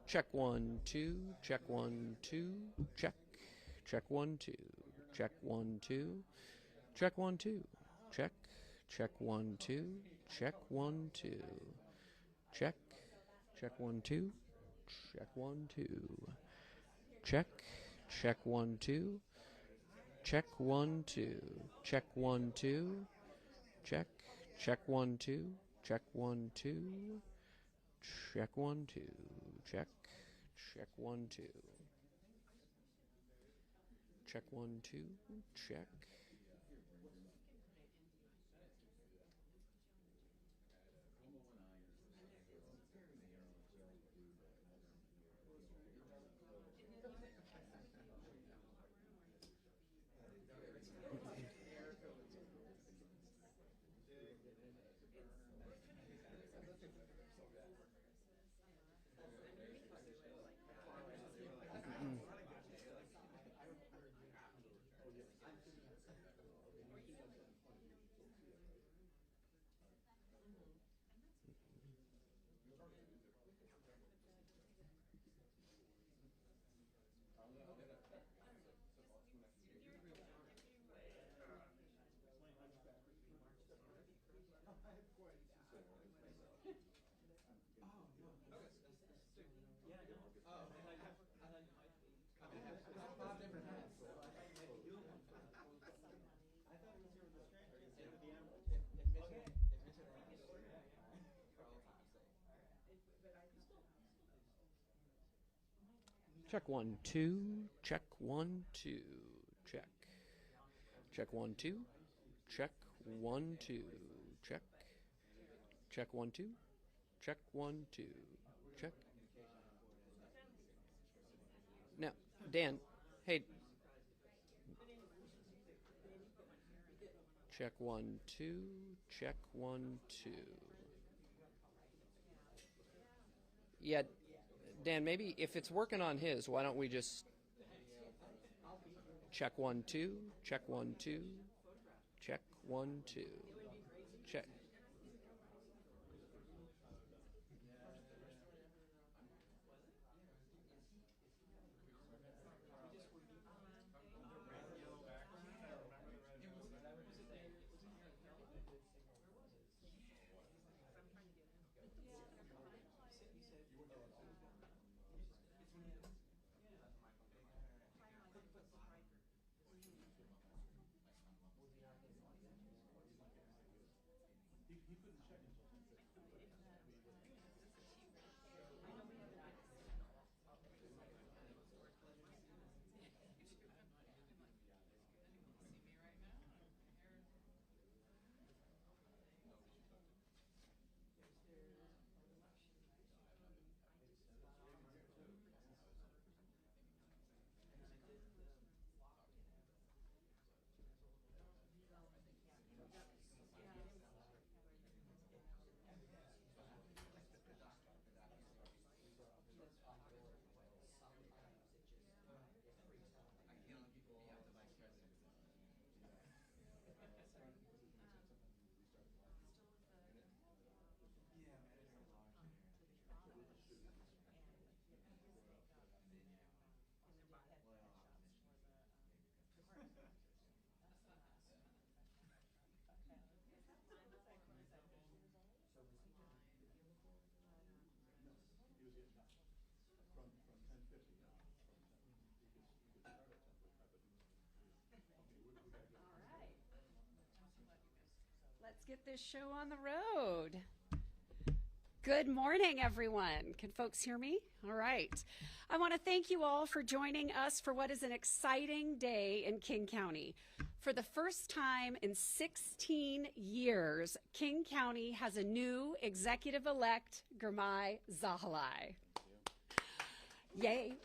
Check 1 2. Check 1 2. Check. Check 1 2. Check 1 2. Check 1 2. Check. Check 1 2. Check 1 2. Check. Check 1 2. Check 1 2. Check. Check 1 2. Check 1 2. Check 1 2. Check. Check 1 2. Check 1 2. Check 1 2. Check. Check 1 2. Check 1 2. Check. Check 1 2. Check 1 2. Check. Check 1 2. Check 1 2. Check. Check 1 2. Check 1 2. Check. Now, Dan, hey. Check 1 2. Check 1 2. Yeah, Dan, maybe if it's working on his, why don't we just check 1 2. Check 1 2. Check 1 2. Check. Let's get this show on the road. Good morning, everyone. Can folks hear me? All right. I want to thank you all for joining us for what is an exciting day in King County. For the first time in 16 years, King County has a new executive-elect, Girmay Zahilay. Yay.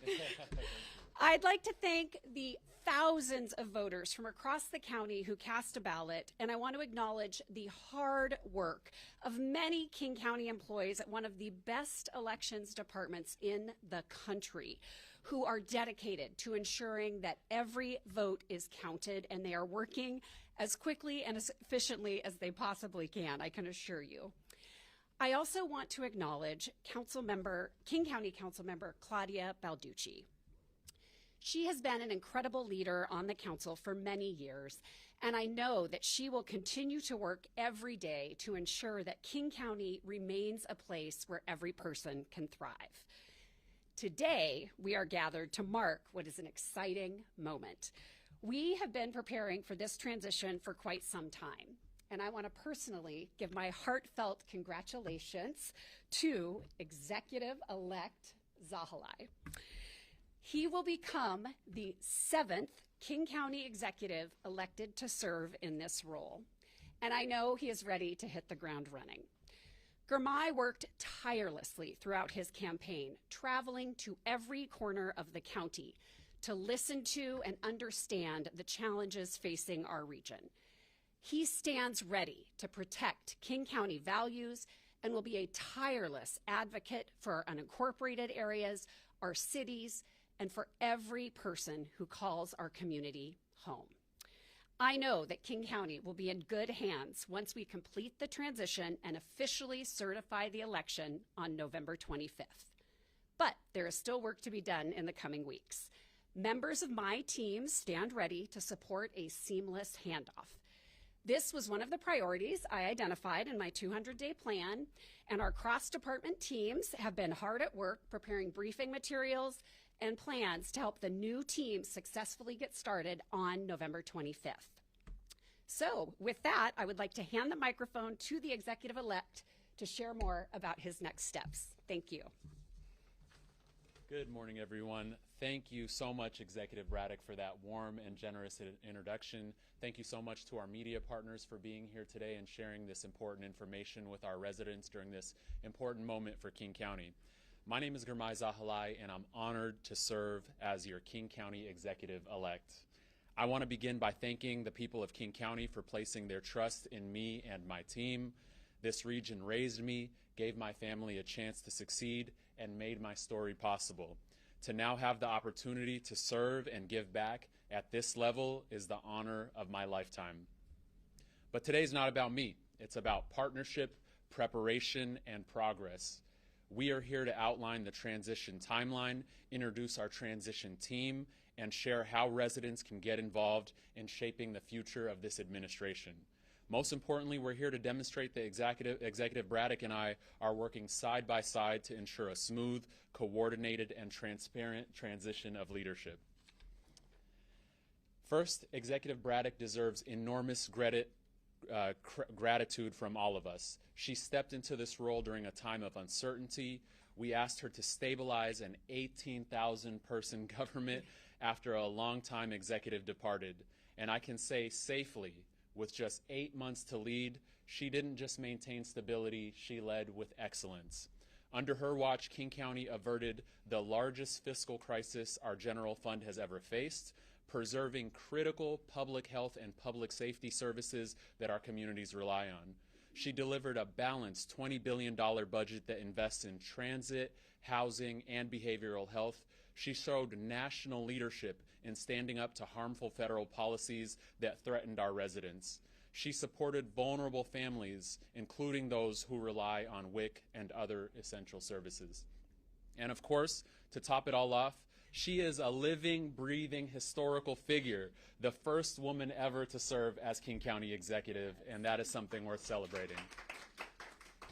I'd like to thank the thousands of voters from across the county who cast a ballot, and I want to acknowledge the hard work of many King County employees at one of the best elections departments in the country who are dedicated to ensuring that every vote is counted, and they are working as quickly and as efficiently as they possibly can, I can assure you. I also want to acknowledge King County Council Member Claudia Balducci. She has been an incredible leader on the council for many years, and I know that she will continue to work every day to ensure that King County remains a place where every person can thrive. Today, we are gathered to mark what is an exciting moment. We have been preparing for this transition for quite some time, and I want to personally give my heartfelt congratulations to Executive-elect Zahilay. He will become the 7th King County executive elected to serve in this role, and I know he is ready to hit the ground running. Girmay worked tirelessly throughout his campaign, traveling to every corner of the county to listen to and understand the challenges facing our region. He stands ready to protect King County values and will be a tireless advocate for our unincorporated areas, our cities, and for every person who calls our community home. I know that King County will be in good hands once we complete the transition and officially certify the election on November 25th. But there is still work to be done in the coming weeks. Members of my team stand ready to support a seamless handoff. This was one of the priorities I identified in my 200-day plan, and our cross-department teams have been hard at work preparing briefing materials and plans to help the new team successfully get started on November 25th. So with that, I would like to hand the microphone to the executive-elect to share more about his next steps. Thank you. Good morning, everyone. Thank you so much, Executive Braddock, for that warm and generous introduction. Thank you so much to our media partners for being here today and sharing this important information with our residents during this important moment for King County. My name is Girmay Zahilay, and I'm honored to serve as your King County Executive-elect. I want to begin by thanking the people of King County for placing their trust in me and my team. This region raised me, gave my family a chance to succeed, and made my story possible. To now have the opportunity to serve and give back at this level is the honor of my lifetime. But today's not about me. It's about partnership, preparation, and progress. We are here to outline the transition timeline, introduce our transition team, and share how residents can get involved in shaping the future of this administration. Most importantly, we're here to demonstrate that Executive Braddock and I are working side by side to ensure a smooth, coordinated, and transparent transition of leadership. First, Executive Braddock deserves enormous gratitude from all of us. She stepped into this role during a time of uncertainty. We asked her to stabilize an 18,000-person government after a long-time executive departed. And I can say safely, with just 8 months to lead, she didn't just maintain stability, she led with excellence. Under her watch, King County averted the largest fiscal crisis our general fund has ever faced, preserving critical public health and public safety services that our communities rely on. She delivered a balanced $20 billion budget that invests in transit, housing, and behavioral health. She showed national leadership in standing up to harmful federal policies that threatened our residents. She supported vulnerable families, including those who rely on WIC and other essential services. And of course, to top it all off, she is a living, breathing, historical figure, the first woman ever to serve as King County Executive, and that is something worth celebrating.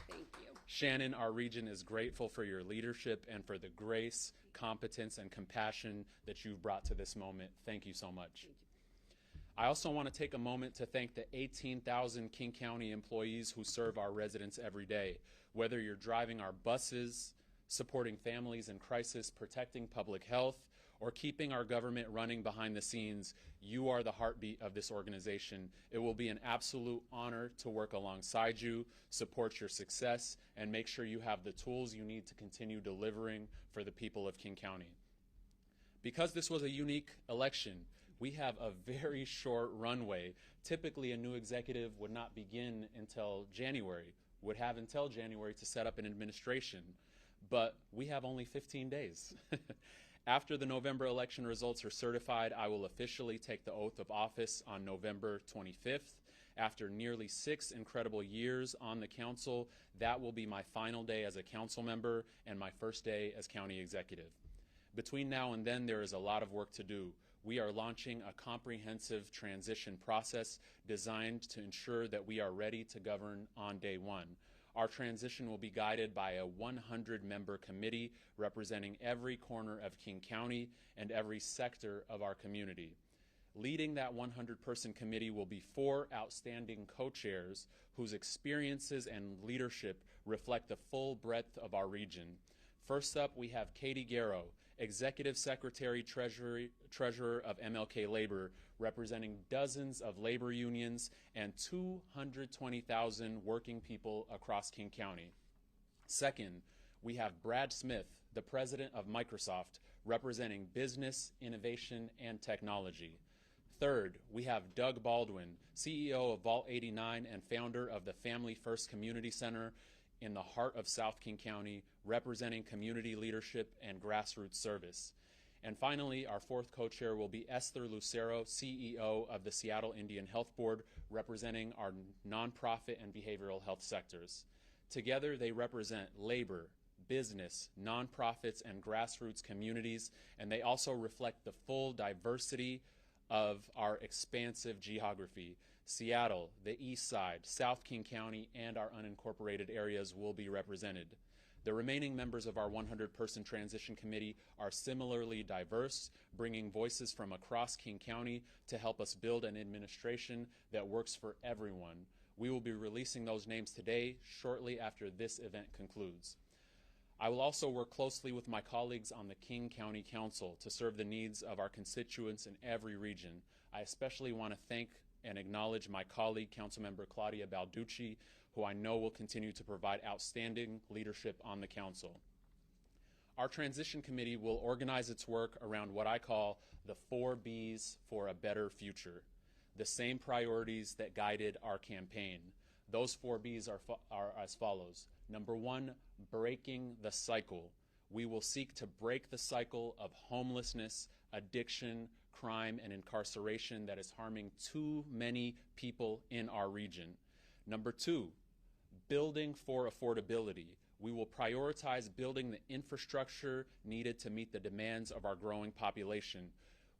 Thank you. Shannon, our region is grateful for your leadership and for the grace, competence, and compassion that you've brought to this moment. Thank you so much. I also want to take a moment to thank the 18,000 King County employees who serve our residents every day. Whether you're driving our buses, supporting families in crisis, protecting public health, or keeping our government running behind the scenes, you are the heartbeat of this organization. It will be an absolute honor to work alongside you, support your success, and make sure you have the tools you need to continue delivering for the people of King County. Because this was a unique election, we have a very short runway. Typically, a new executive would not begin until January, would have until January to set up an administration. But we have only 15 days. After the November election results are certified, I will officially take the oath of office on November 25th. After nearly 6 incredible years on the council, that will be my final day as a council member and my first day as county executive. Between now and then, there is a lot of work to do. We are launching a comprehensive transition process designed to ensure that we are ready to govern on day one. Our transition will be guided by a 100-member committee representing every corner of King County and every sector of our community. Leading that 100-person committee will be 4 outstanding co-chairs whose experiences and leadership reflect the full breadth of our region. First up, we have Katie Garrow, Executive Secretary Treasurer of MLK Labor, representing dozens of labor unions and 220,000 working people across King County. Second, we have Brad Smith, the President of Microsoft, representing business, innovation, and technology. Third, we have Doug Baldwin, CEO of Vault 89 and founder of the Family First Community Center in the heart of South King County, representing community leadership and grassroots service. And finally, our 4th co-chair will be Esther Lucero, CEO of the Seattle Indian Health Board, representing our nonprofit and behavioral health sectors. Together, they represent labor, business, nonprofits, and grassroots communities, and they also reflect the full diversity of our expansive geography. Seattle, the East Side, South King County, and our unincorporated areas will be represented. The remaining members of our 100-person transition committee are similarly diverse, bringing voices from across King County to help us build an administration that works for everyone. We will be releasing those names today, shortly after this event concludes. I will also work closely with my colleagues on the King County Council to serve the needs of our constituents in every region. I especially want to thank and acknowledge my colleague, Councilmember Claudia Balducci, who I know will continue to provide outstanding leadership on the council. Our transition committee will organize its work around what I call the 4 B's for a better future, the same priorities that guided our campaign. Those 4 B's are as follows. Number 1, breaking the cycle. We will seek to break the cycle of homelessness, addiction, crime, and incarceration that is harming too many people in our region. Number 2, building for affordability. We will prioritize building the infrastructure needed to meet the demands of our growing population.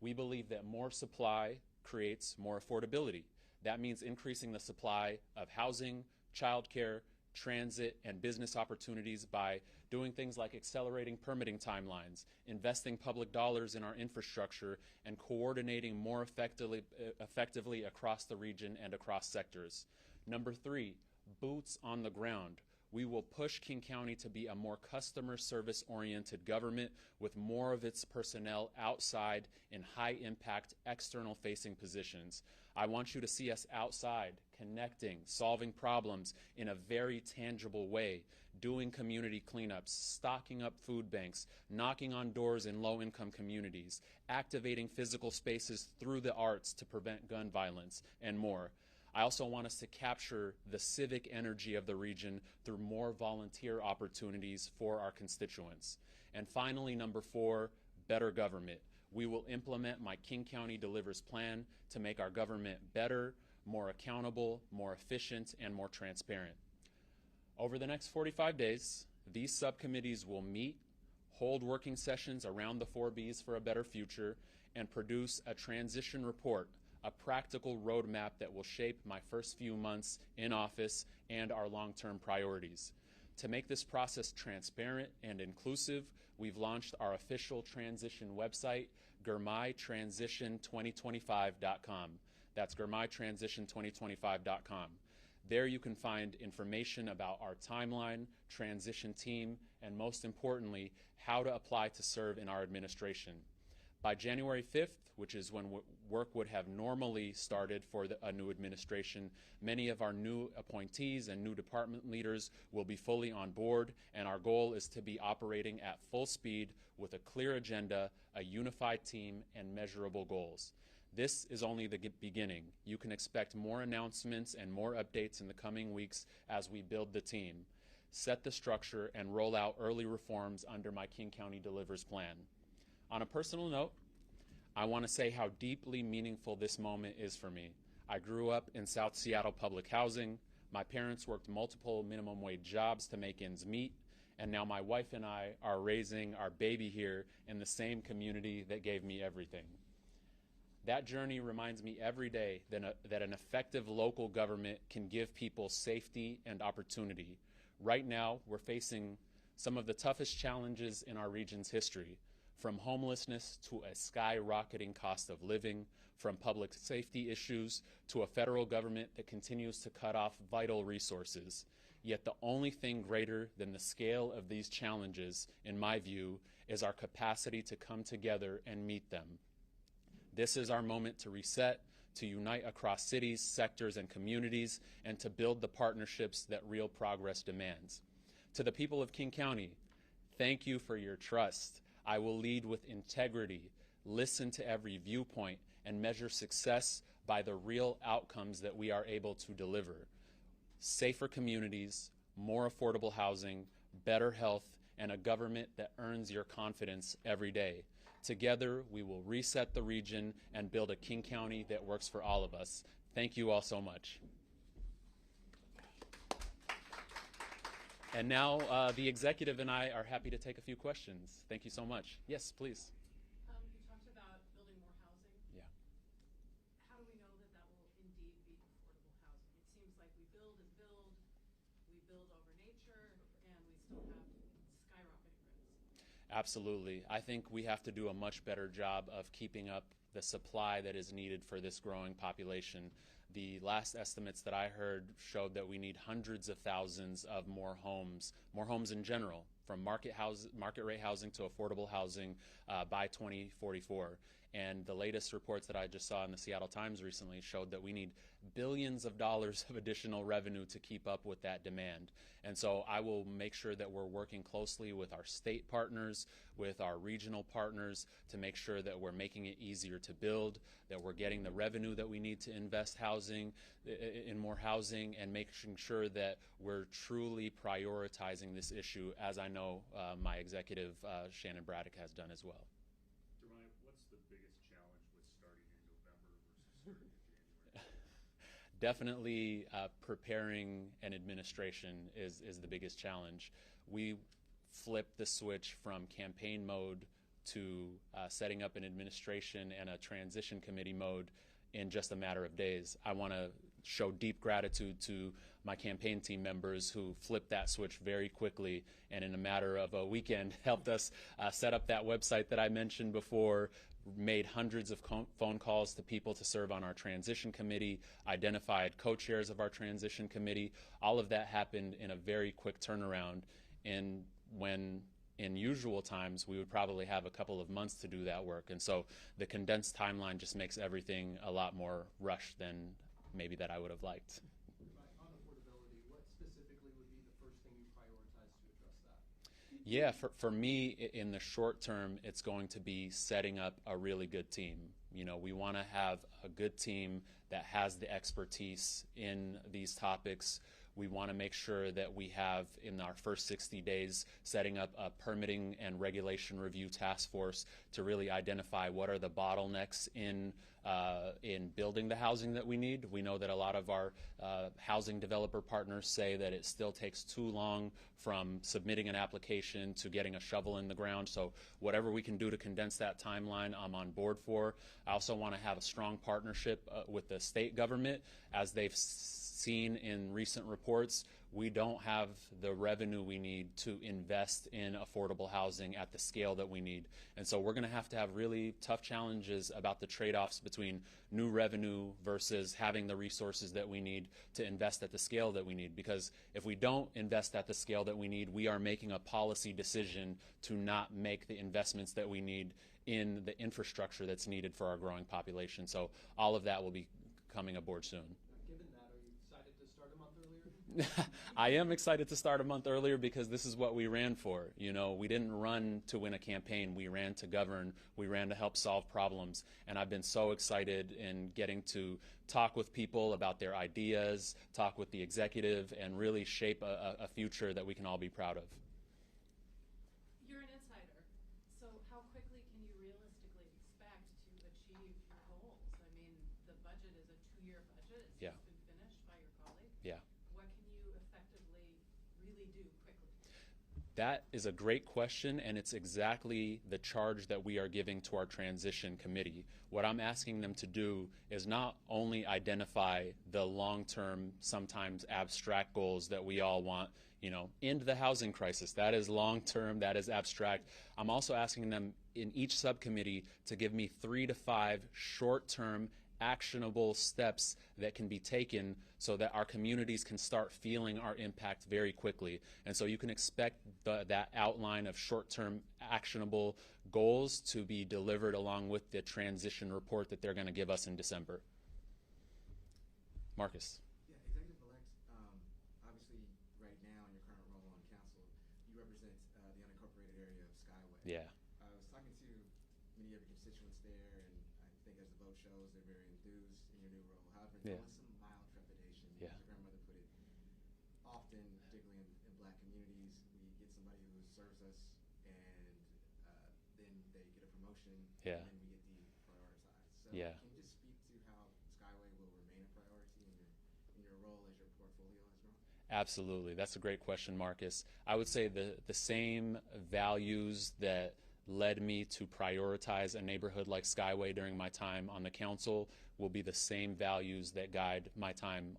We believe that more supply creates more affordability. That means increasing the supply of housing, childcare, transit, and business opportunities by doing things like accelerating permitting timelines, investing public dollars in our infrastructure, and coordinating more effectively across the region and across sectors. Number 3, boots on the ground. We will push King County to be a more customer service-oriented government with more of its personnel outside in high-impact, external-facing positions. I want you to see us outside, connecting, solving problems in a very tangible way, doing community cleanups, stocking up food banks, knocking on doors in low-income communities, activating physical spaces through the arts to prevent gun violence, and more. I also want us to capture the civic energy of the region through more volunteer opportunities for our constituents. And finally, number 4, better government. We will implement my King County Delivers plan to make our government better, more accountable, more efficient, and more transparent. Over the next 45 days, these subcommittees will meet, hold working sessions around the 4 B's for a better future, and produce a transition report, a practical roadmap that will shape my first few months in office and our long-term priorities. To make this process transparent and inclusive, we've launched our official transition website, GirmayTransition2025.com. That's GirmayTransition2025.com. There you can find information about our timeline, transition team, and most importantly, how to apply to serve in our administration. By January 5th, which is when work would have normally started for a new administration, many of our new appointees and new department leaders will be fully on board, and our goal is to be operating at full speed with a clear agenda, a unified team, and measurable goals. This is only the beginning. You can expect more announcements and more updates in the coming weeks as we build the team, set the structure, and roll out early reforms under my King County Delivers plan. On a personal note, I want to say how deeply meaningful this moment is for me. I grew up in South Seattle public housing. My parents worked multiple minimum wage jobs to make ends meet, and now my wife and I are raising our baby here in the same community that gave me everything. That journey reminds me every day that an effective local government can give people safety and opportunity. Right now, we're facing some of the toughest challenges in our region's history, from homelessness to a skyrocketing cost of living, from public safety issues to a federal government that continues to cut off vital resources. Yet the only thing greater than the scale of these challenges, in my view, is our capacity to come together and meet them. This is our moment to reset, to unite across cities, sectors, and communities, and to build the partnerships that real progress demands. To the people of King County, thank you for your trust. I will lead with integrity, listen to every viewpoint, and measure success by the real outcomes that we are able to deliver. Safer communities, more affordable housing, better health, and a government that earns your confidence every day. Together, we will reset the region and build a King County that works for all of us. Thank you all so much. And now the executive and I are happy to take a few questions. Thank you so much. Yes, please. You talked about building more housing. Yeah. How do we know that that will indeed be affordable housing? It seems like we build and build, we build over nature, and we still have skyrocketing rents. Absolutely. I think we have to do a much better job of keeping up the supply that is needed for this growing population. The last estimates that I heard showed that we need hundreds of thousands of more homes in general, from market rate housing to affordable housing by 2044. And the latest reports that I just saw in the Seattle Times recently showed that we need billions of dollars of additional revenue to keep up with that demand. And so I will make sure that we're working closely with our state partners, with our regional partners, to make sure that we're making it easier to build, that we're getting the revenue that we need to invest in more housing, and making sure that we're truly prioritizing this issue, as I know my executive, Shannon Braddock, has done as well. Girmay, what's the biggest challenge with starting in November versus starting in January? Definitely preparing an administration is the biggest challenge. We flipped the switch from campaign mode to setting up an administration and a transition committee mode in just a matter of days. I want to show deep gratitude to my campaign team members who flipped that switch very quickly and in a matter of a weekend helped us set up that website that I mentioned before, made hundreds of phone calls to people to serve on our transition committee, identified co-chairs of our transition committee. All of that happened in a very quick turnaround. And when in usual times, we would probably have a couple of months to do that work. And so the condensed timeline just makes everything a lot more rushed than maybe that I would have liked. On affordability, what specifically would be the first thing you prioritize to address that? Yeah, for me, in the short term, it's going to be setting up a really good team. You know, we want to have a good team that has the expertise in these topics. We want to make sure that we have, in our first 60 days, setting up a permitting and regulation review task force to really identify what are the bottlenecks in building the housing that we need. We know that a lot of our housing developer partners say that it still takes too long from submitting an application to getting a shovel in the ground. So whatever we can do to condense that timeline, I'm on board for. I also want to have a strong partnership with the state government. As they've seen in recent reports, we don't have the revenue we need to invest in affordable housing at the scale that we need. And so we're going to have really tough challenges about the trade-offs between new revenue versus having the resources that we need to invest at the scale that we need. Because if we don't invest at the scale that we need, we are making a policy decision to not make the investments that we need in the infrastructure that's needed for our growing population. So all of that will be coming aboard soon. Given that, are you excited to start a month earlier? I am excited to start a month earlier because this is what we ran for. You know, we didn't run to win a campaign. We ran to govern. We ran to help solve problems. And I've been so excited in getting to talk with people about their ideas, talk with the executive, and really shape a future that we can all be proud of. You're an insider, so how quickly can you realistically expect to achieve your goals? I mean, the budget is a 2-year budget. That is a great question, and it's exactly the charge that we are giving to our transition committee. What I'm asking them to do is not only identify the long-term, sometimes abstract goals that we all want, end the housing crisis. That is long-term, that is abstract. I'm also asking them in each subcommittee to give me 3 to 5 short-term actionable steps that can be taken so that our communities can start feeling our impact very quickly. And so you can expect that outline of short-term actionable goals to be delivered along with the transition report that they're going to give us in December. Marcus. Yeah, Executive-elect, obviously right now in your current role on council, you represent the unincorporated area of Skyway. Yeah. I was talking to many of your constituents there, and I think as the vote shows, they're very enthused in your new role. However, there Yeah. was some mild trepidation. Yeah. As your grandmother put it, often, particularly in black communities, we get somebody who serves us, and then they get a promotion, Yeah. and then we get deprioritized. So Yeah. can you just speak to how Skyway will remain a priority in your role as your portfolio has grown? Absolutely. That's a great question, Marcus. I would say the same values that led me to prioritize a neighborhood like Skyway during my time on the council will be the same values that guide my time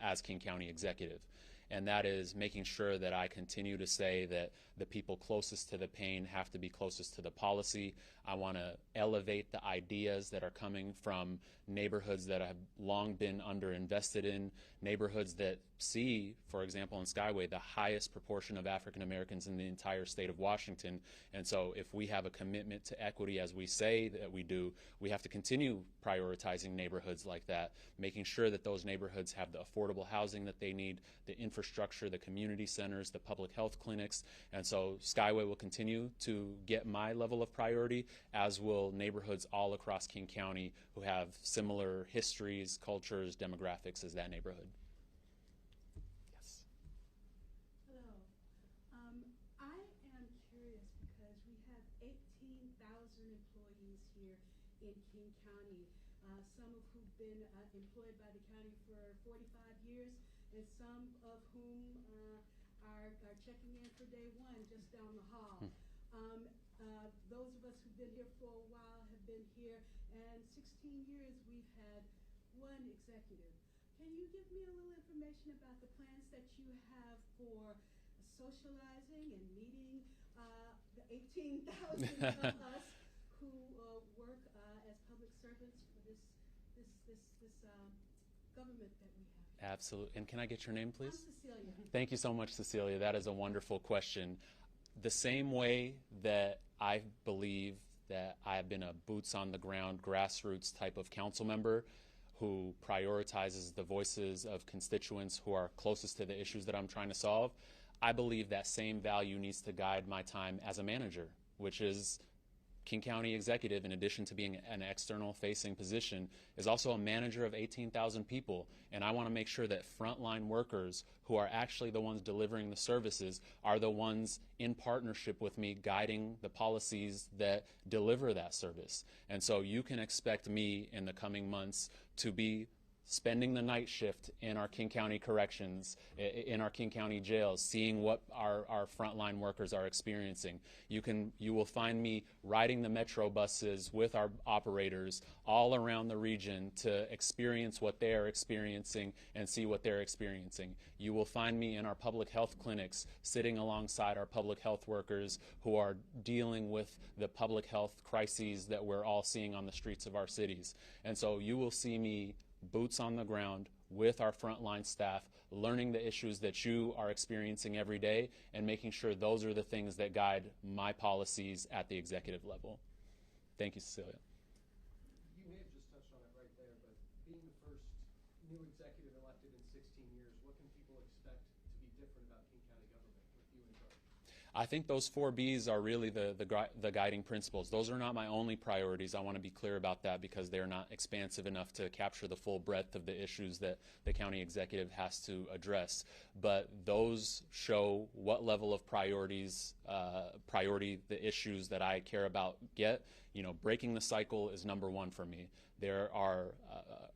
as King County executive. And that is making sure that I continue to say that the people closest to the pain have to be closest to the policy. I want to elevate the ideas that are coming from neighborhoods that have long been underinvested in, neighborhoods that see, for example, in Skyway, the highest proportion of African Americans in the entire state of Washington. And so if we have a commitment to equity as we say that we do, we have to continue prioritizing neighborhoods like that, making sure that those neighborhoods have the affordable housing that they need, the infrastructure, the community centers, the public health clinics. And so Skyway will continue to get my level of priority, as will neighborhoods all across King County who have similar histories, cultures, demographics as that neighborhood. Yes. Hello. I am curious because we have 18,000 employees here in King County, some of who've been employed by the county for 45 years, and some of whom are checking in for day one just down the hall. Those of us who've been here for a while have been here, and 16 years we've had one executive. Can you give me a little information about the plans that you have for socializing and meeting the 18,000 of us who work as public servants for this government that we have? Absolutely. And can I get your name, please? I'm Cecilia. Thank you so much, Cecilia. That is a wonderful question. The same way that I believe that I have been a boots-on-the-ground, grassroots type of council member who prioritizes the voices of constituents who are closest to the issues that I'm trying to solve, I believe that same value needs to guide my time as a manager, which is King County executive, in addition to being an external facing position, is also a manager of 18,000 people. And I want to make sure that frontline workers who are actually the ones delivering the services are the ones in partnership with me guiding the policies that deliver that service. And so you can expect me in the coming months to be spending the night shift in our King County corrections, in our King County jails, seeing what our frontline workers are experiencing. You will find me riding the metro buses with our operators all around the region to experience what they are experiencing and see what they're experiencing. You will find me in our public health clinics, sitting alongside our public health workers who are dealing with the public health crises that we're all seeing on the streets of our cities. And so you will see me boots on the ground with our frontline staff, learning the issues that you are experiencing every day and making sure those are the things that guide my policies at the executive level. Thank you, Cecilia. You may have just touched on it right there, but being the first new executive elected in 16 years, what can people expect to be different about King County government with you in charge? I think those 4 Bs are really the guiding principles. Those are not my only priorities. I want to be clear about that because they're not expansive enough to capture the full breadth of the issues that the county executive has to address. But those show what level of priority the issues that I care about get breaking the cycle is number one for me. There are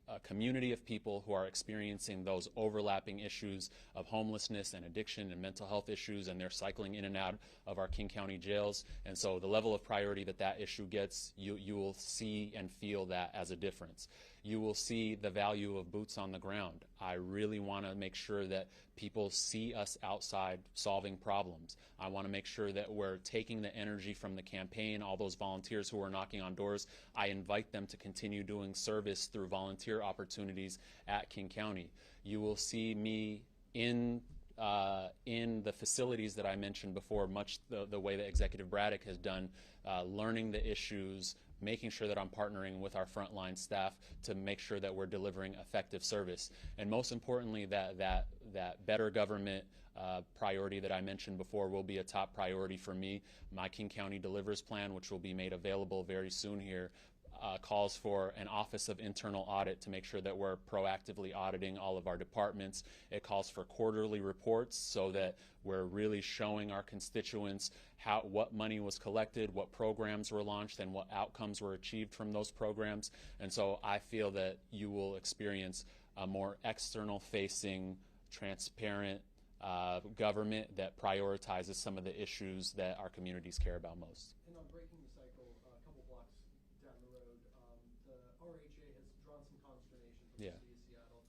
a community of people who are experiencing those overlapping issues of homelessness and addiction and mental health issues, and they're cycling in and out of our King County jails. And so the level of priority that issue gets, you will see and feel that as a difference. You will see the value of boots on the ground. I really want to make sure that people see us outside solving problems. I want to make sure that we're taking the energy from the campaign, all those volunteers who are knocking on doors. I invite them to continue doing service through volunteer opportunities at King County. You will see me in the facilities that I mentioned before, much the way that Executive Braddock has done, learning the issues, making sure that I'm partnering with our frontline staff to make sure that we're delivering effective service. And most importantly, that better government priority that I mentioned before will be a top priority for me. My King County Delivers Plan, which will be made available very soon here, calls for an Office of Internal Audit to make sure that we're proactively auditing all of our departments. It calls for quarterly reports so that we're really showing our constituents what money was collected, what programs were launched, and what outcomes were achieved from those programs. And so I feel that you will experience a more external-facing, transparent government that prioritizes some of the issues that our communities care about most. And on breaking the cycle, a couple blocks down the road, the RHA has drawn some consternation from the city of Seattle.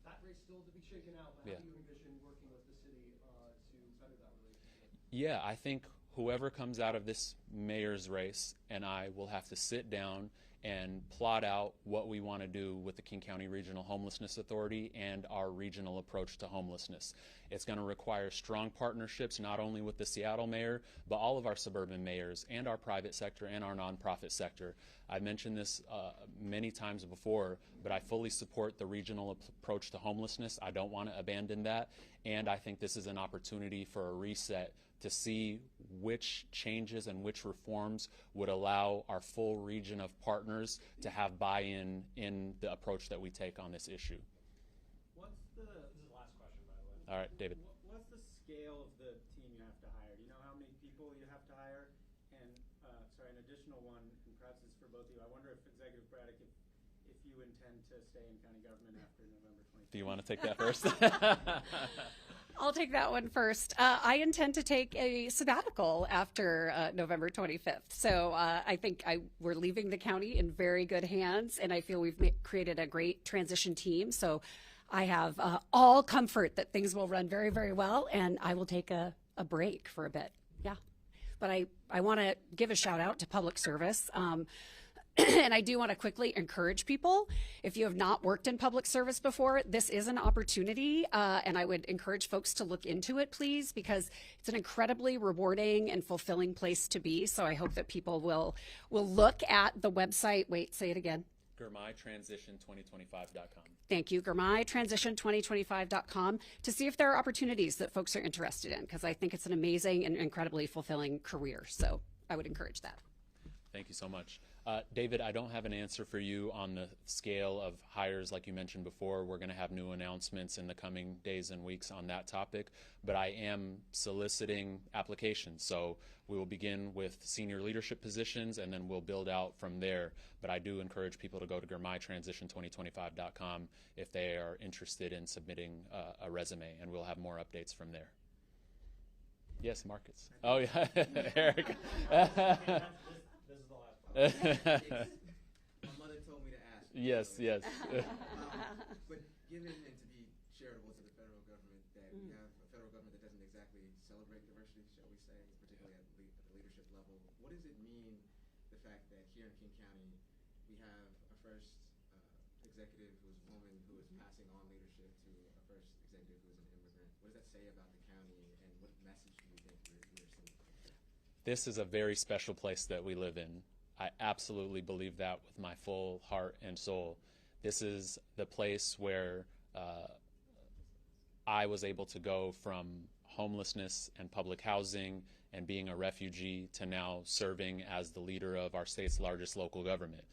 That race still to be shaken out, but how do you envision working with the city to better that relationship? Yeah, I think whoever comes out of this mayor's race and I will have to sit down and plot out what we want to do with the King County Regional Homelessness Authority and our regional approach to homelessness. It's going to require strong partnerships not only with the Seattle mayor, but all of our suburban mayors and our private sector and our nonprofit sector. I've mentioned this many times before, but I fully support the regional approach to homelessness. I don't want to abandon that, and I think this is an opportunity for a reset to see which changes and which reforms would allow our full region of partners to have buy-in in the approach that we take on this issue. This is the last question, by the way. All right, David. What's the scale of the team you have to hire? Do you know how many people you have to hire? And, an additional one, and perhaps it's for both of you. I wonder if Executive Braddock, if you intend to stay in county government after November 25th. Do you want to take that first? I'll take that one first. I intend to take a sabbatical after November 25th. So I think we're leaving the county in very good hands, and I feel we've created a great transition team. So I have all comfort that things will run very, very well, and I will take a break for a bit. Yeah. But I want to give a shout out to public service. And I do want to quickly encourage people, if you have not worked in public service before, this is an opportunity, and I would encourage folks to look into it, please, because it's an incredibly rewarding and fulfilling place to be. So I hope that people will look at the website. Wait, say it again. GirmayTransition2025.com. Thank you. GirmayTransition2025.com to see if there are opportunities that folks are interested in, because I think it's an amazing and incredibly fulfilling career. So I would encourage that. Thank you so much. David, I don't have an answer for you on the scale of hires like you mentioned before. We're going to have new announcements in the coming days and weeks on that topic, but I am soliciting applications. So we will begin with senior leadership positions, and then we'll build out from there. But I do encourage people to go to GirmayTransition2025.com if they are interested in submitting a resume, and we'll have more updates from there. Yes, Marcus. Oh, yeah, Eric. My mother told me to ask. Yes. But given and to be charitable to the federal government, that we have a federal government that doesn't exactly celebrate diversity, shall we say, particularly at the leadership level, what does it mean, the fact that here in King County we have a first executive who's a woman who is passing on leadership to a first executive who's an immigrant? What does that say about the county, and what message do you think we're sending? This is a very special place that we live in. I absolutely believe that with my full heart and soul. This is the place where I was able to go from homelessness and public housing and being a refugee to now serving as the leader of our state's largest local government.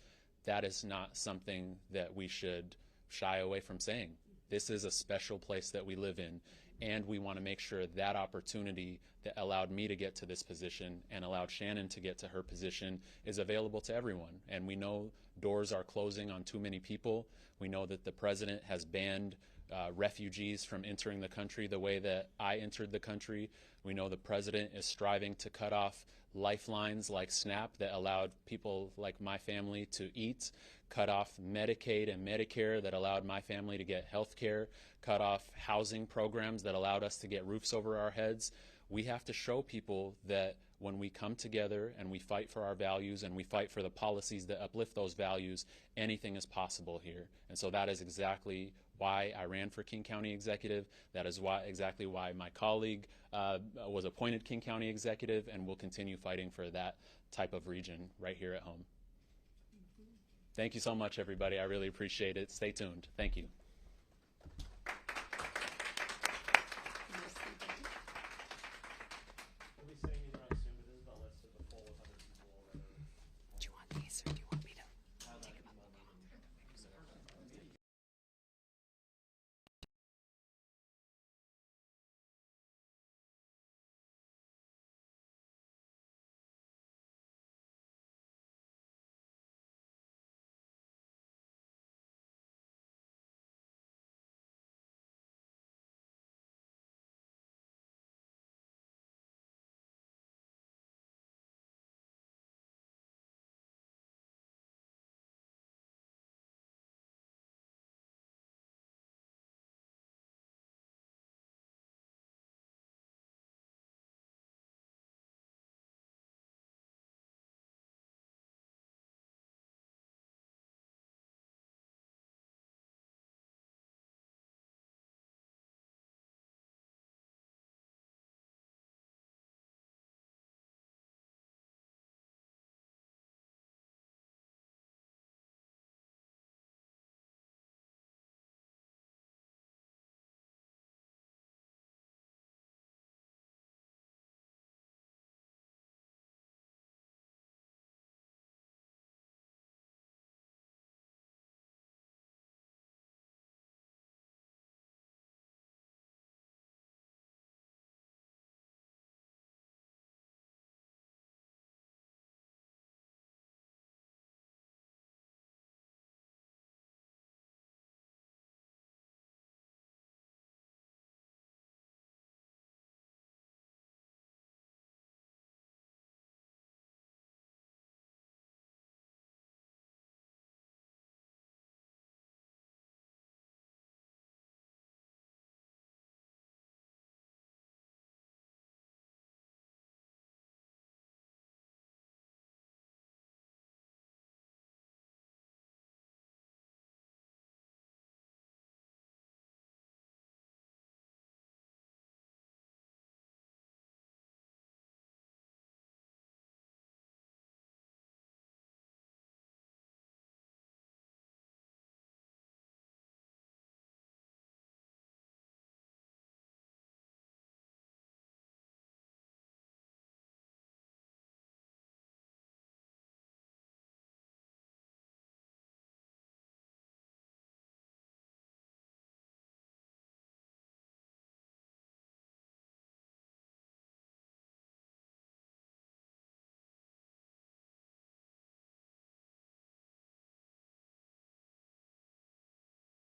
That is not something that we should shy away from saying. This is a special place that we live in, and we want to make sure that opportunity that allowed me to get to this position and allowed Shannon to get to her position is available to everyone. And we know doors are closing on too many people. We know that the president has banned refugees from entering the country the way that I entered the country. We know the president is striving to cut off lifelines like SNAP that allowed people like my family to eat, cut off Medicaid and Medicare that allowed my family to get health care, cut off housing programs that allowed us to get roofs over our heads. We have to show people that when we come together and we fight for our values and we fight for the policies that uplift those values, anything is possible here. And so that is exactly why I ran for King County Executive. That is exactly why my colleague was appointed King County Executive, and will continue fighting for that type of region right here at home. Thank you so much, everybody. I really appreciate it. Stay tuned. Thank you.